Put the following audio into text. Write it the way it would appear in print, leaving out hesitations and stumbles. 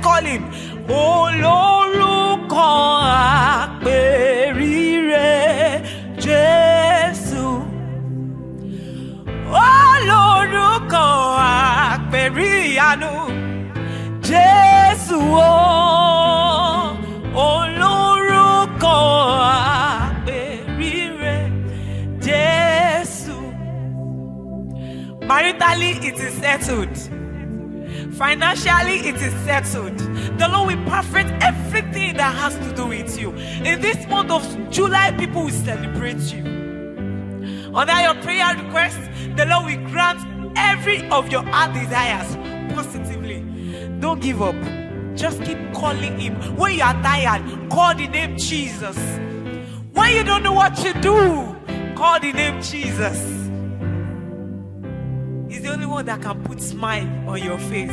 call him. Olórúkọ àpèrire Jésù. Olórúkọ àpèrìyanu Jésù o. Olórúkọ àpèrire Jésù. Maritally, it is settled. Financially, it is settled. The Lord will perfect everything that has to do with you. In this month of July, people will celebrate you. Under your prayer request, the Lord will grant every of your heart desires positively. Don't give up. Just keep calling him. When you are tired, call the name Jesus. When you don't know what to do, call the name Jesus. He's the only one that can put smile on your face.